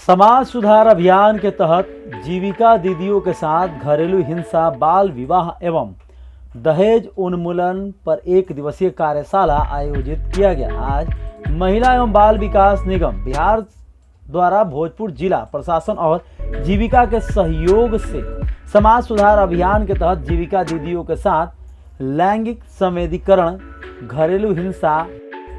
समाज सुधार अभियान के तहत जीविका दीदियों के साथ घरेलू हिंसा, बाल विवाह एवं दहेज उन्मूलन पर एक दिवसीय कार्यशाला आयोजित किया गया। आज महिला एवं बाल विकास निगम बिहार द्वारा भोजपुर जिला प्रशासन और जीविका के सहयोग से समाज सुधार अभियान के तहत जीविका दीदियों के साथ लैंगिक संवेदीकरण, घरेलू हिंसा,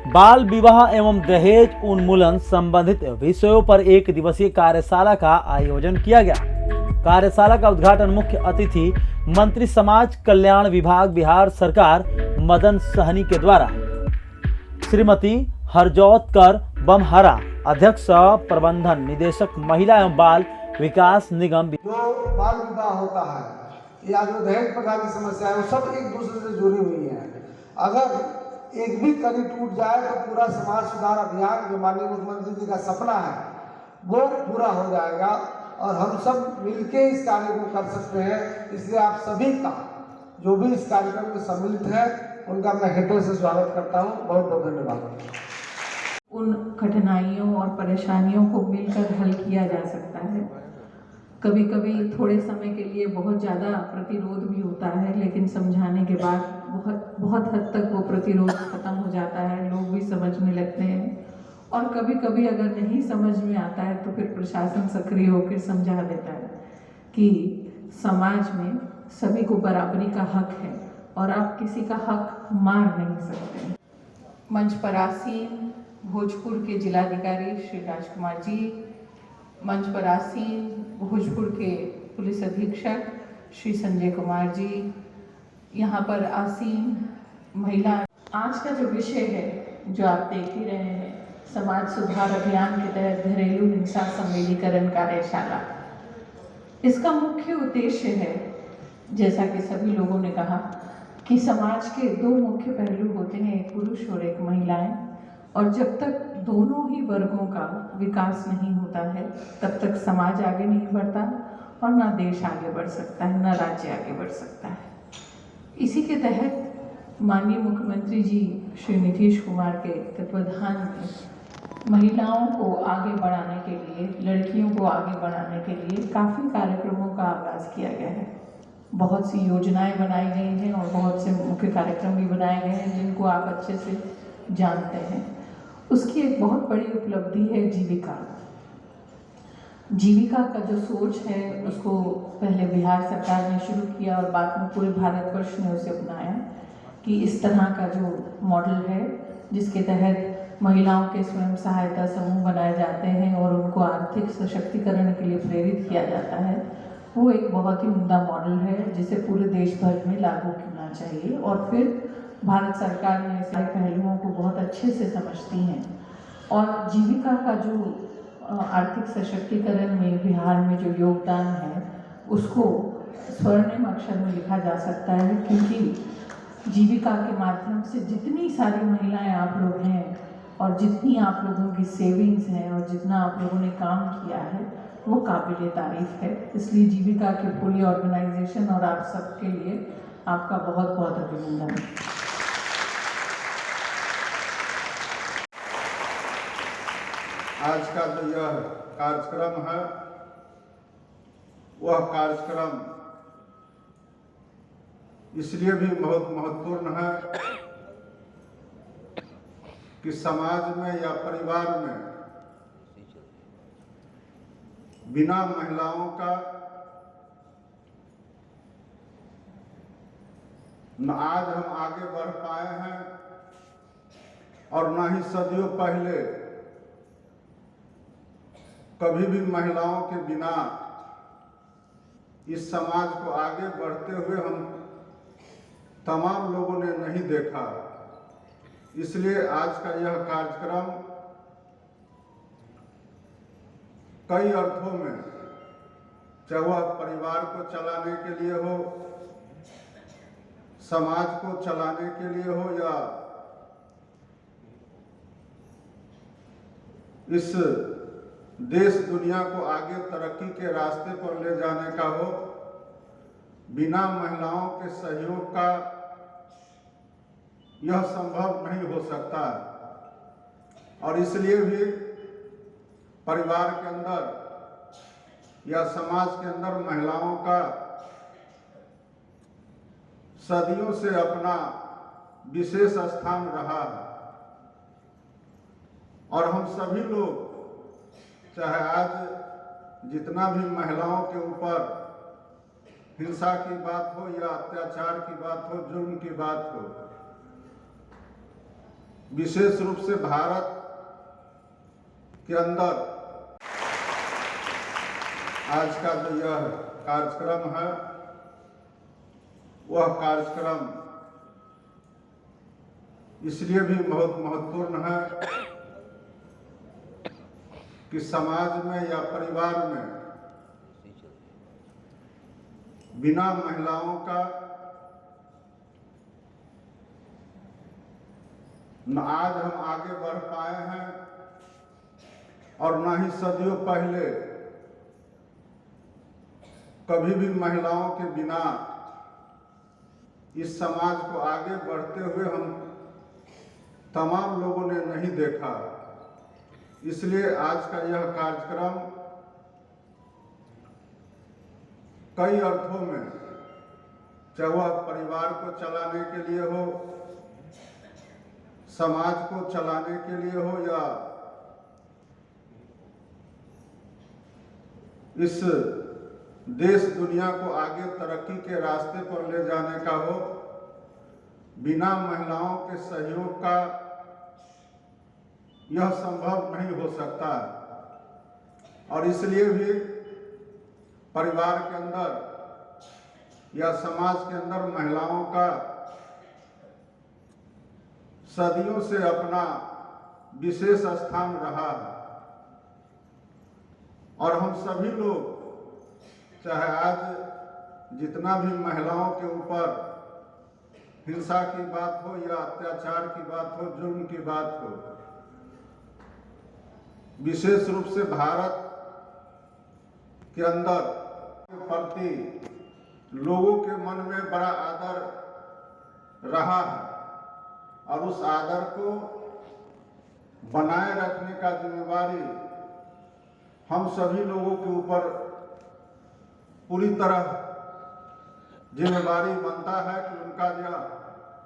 बाल विवाह एवं दहेज उन्मूलन संबंधित विषयों पर एक दिवसीय कार्यशाला का आयोजन किया गया। कार्यशाला का उद्घाटन मुख्य अतिथि मंत्री समाज कल्याण विभाग बिहार सरकार मदन सहनी के द्वारा श्रीमती हरजोत कर बमहरा, अध्यक्ष प्रबंधन निदेशक महिला एवं बाल विकास निगम। जो बाल विवाह होता है या जो दहेज प्रथा की समस्या है वो सब एक दूसरे से जुड़ी हुई है। अगर एक भी कड़ी टूट जाए तो पूरा समाज सुधार अभियान जो माननीय मुख्यमंत्री जी का सपना है वो पूरा हो जाएगा और हम सब मिलके इस कार्य को कर सकते हैं। इसलिए आप सभी का जो भी इस कार्यक्रम में सम्मिलित है उनका मैं हृदय से स्वागत करता हूँ। बहुत बहुत धन्यवाद। उन कठिनाइयों और परेशानियों को मिलकर हल किया जा सकता है। कभी कभी थोड़े समय के लिए बहुत ज़्यादा प्रतिरोध भी होता है, लेकिन समझाने के बाद बहुत हद तक वो प्रतिरोध खत्म हो जाता है, लोग भी समझने लगते हैं। और कभी कभी अगर नहीं समझ में आता है तो फिर प्रशासन सक्रिय होकर समझा देता है कि समाज में सभी को बराबरी का हक है और आप किसी का हक मार नहीं सकते। मंच पर आसीन भोजपुर के जिलाधिकारी श्री राजकुमार जी, मंच पर आसीन भोजपुर के पुलिस अधीक्षक श्री संजय कुमार जी, यहाँ पर आसीन महिला। आज का जो विषय है जो आप देख ही रहे हैं, समाज सुधार अभियान के तहत घरेलू हिंसा संवेदीकरण कार्यशाला। इसका मुख्य उद्देश्य है, जैसा कि सभी लोगों ने कहा, कि समाज के दो मुख्य पहलू होते हैं, एक पुरुष और एक महिलाएं। और जब तक दोनों ही वर्गों का विकास नहीं होता है तब तक समाज आगे नहीं बढ़ता और ना देश आगे बढ़ सकता है, ना राज्य आगे बढ़ सकता है। इसी के तहत माननीय मुख्यमंत्री जी श्री नीतीश कुमार के तत्वाधान में महिलाओं को आगे बढ़ाने के लिए, लड़कियों को आगे बढ़ाने के लिए काफ़ी कार्यक्रमों का आगाज़ किया गया है। बहुत सी योजनाएं बनाई गई हैं और बहुत से मुख्य कार्यक्रम भी बनाए गए हैं जिनको आप अच्छे से जानते हैं। उसकी एक बहुत बड़ी उपलब्धि है जीविका। जीविका का जो सोच है उसको पहले बिहार सरकार ने शुरू किया और बाद में पूरे भारतवर्ष ने उसे अपनाया कि इस तरह का जो मॉडल है जिसके तहत महिलाओं के स्वयं सहायता समूह बनाए जाते हैं और उनको आर्थिक सशक्तिकरण के लिए प्रेरित किया जाता है, वो एक बहुत ही उम्दा मॉडल है जिसे पूरे देश भर में लागू करना चाहिए। और फिर भारत सरकार ने ऐसे पहलुओं को बहुत अच्छे से समझती हैं और जीविका का जो आर्थिक सशक्तिकरण में बिहार में जो योगदान है उसको स्वर्णिम अक्षर में लिखा जा सकता है, क्योंकि जीविका के माध्यम से जितनी सारी महिलाएं आप लोग हैं और जितनी आप लोगों की सेविंग्स हैं और जितना आप लोगों ने काम किया है वो काबिल तारीफ है। इसलिए जीविका के पूरी ऑर्गेनाइजेशन और आप सबके लिए आपका बहुत बहुत अभिनंदन। आज का जो यह कार्यक्रम है वह कार्यक्रम इसलिए भी बहुत महत्वपूर्ण है कि समाज में या परिवार में बिना महिलाओं का न आज हम आगे बढ़ पाए हैं और न ही सदियों पहले कभी भी महिलाओं के बिना इस समाज को आगे बढ़ते हुए हम तमाम लोगों ने नहीं देखा। इसलिए आज का यह कार्यक्रम कई अर्थों में, चाहे वह परिवार को चलाने के लिए हो, समाज को चलाने के लिए हो या इस देश दुनिया को आगे तरक्की के रास्ते पर ले जाने का हो, बिना महिलाओं के सहयोग का यह संभव नहीं हो सकता। और इसलिए भी परिवार के अंदर या समाज के अंदर महिलाओं का सदियों से अपना विशेष स्थान रहा है। और हम सभी लोग, चाहे आज जितना भी महिलाओं के ऊपर हिंसा की बात हो या अत्याचार की बात हो, जुर्म की बात हो, विशेष रूप से भारत के अंदर आज का जो यह कार्यक्रम है, वह कार्यक्रम इसलिए भी बहुत महत्वपूर्ण है कि समाज में या परिवार में बिना महिलाओं का न आज हम आगे बढ़ पाए हैं और न ही सदियों पहले कभी भी महिलाओं के बिना इस समाज को आगे बढ़ते हुए हम तमाम लोगों ने नहीं देखा। इसलिए आज का यह कार्यक्रम कई अर्थों में, चाहे वह परिवार को चलाने के लिए हो, समाज को चलाने के लिए हो, या इस देश दुनिया को आगे तरक्की के रास्ते पर ले जाने का हो, बिना महिलाओं के सहयोग का यह संभव नहीं हो सकता। और इसलिए भी परिवार के अंदर या समाज के अंदर महिलाओं का सदियों से अपना विशेष स्थान रहा है। और हम सभी लोग, चाहे आज जितना भी महिलाओं के ऊपर हिंसा की बात हो या अत्याचार की बात हो, जुर्म की बात हो, विशेष रूप से भारत के अंदर के प्रति लोगों के मन में बड़ा आदर रहा है और उस आदर को बनाए रखने का जिम्मेवारी हम सभी लोगों के ऊपर पूरी तरह जिम्मेवारी बनता है कि उनका जो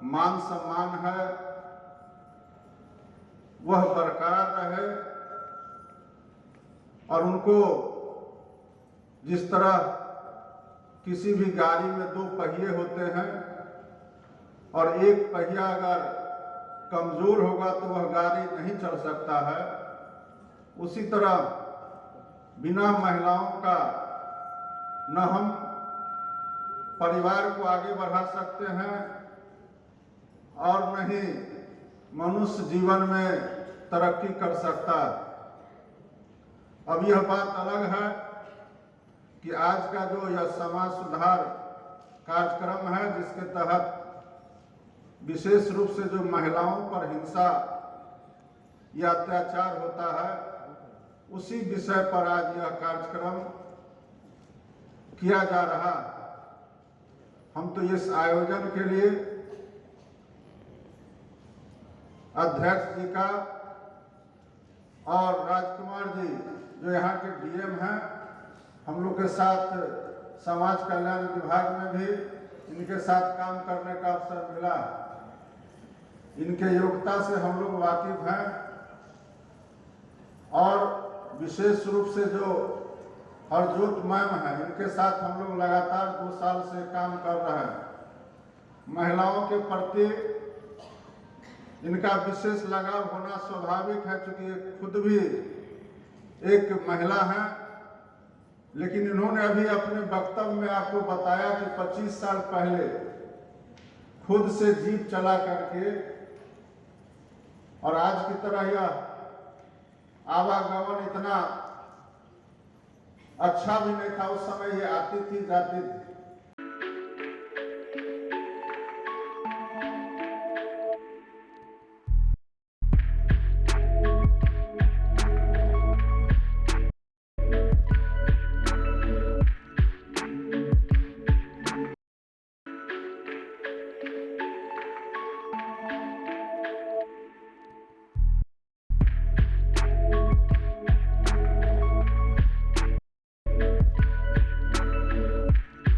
मान सम्मान है वह बरकरार रहे और उनको जिस तरह किसी भी गाड़ी में दो पहिए होते हैं और एक पहिया अगर कमजोर होगा तो वह गाड़ी नहीं चल सकता है, उसी तरह बिना महिलाओं का न हम परिवार को आगे बढ़ा सकते हैं और न ही मनुष्य जीवन में तरक्की कर सकता। अब यह बात अलग है कि आज का जो यह समाज सुधार कार्यक्रम है, जिसके तहत विशेष रूप से जो महिलाओं पर हिंसा या अत्याचार होता है, उसी विषय पर आज यह कार्यक्रम किया जा रहा। हम तो इस आयोजन के लिए अध्यक्ष जी का और राजकुमार जी जो यहाँ के डीएम हैं, हम लोग के साथ समाज कल्याण विभाग में भी इनके साथ काम करने का अवसर मिला। इनके योग्यता से हम लोग वाकिफ हैं और विशेष रूप से जो हरजोत मैम है, इनके साथ हम लोग लगातार 2 साल से काम कर रहे हैं। महिलाओं के प्रति इनका विशेष लगाव होना स्वाभाविक है, क्योंकि खुद भी एक महिला है। लेकिन इन्होंने अभी अपने वक्तव्य में आपको बताया कि 25 साल पहले खुद से जीप चला करके, और आज की तरह यह आवागमन इतना अच्छा भी नहीं था। उस समय ये आती थी जाती थी,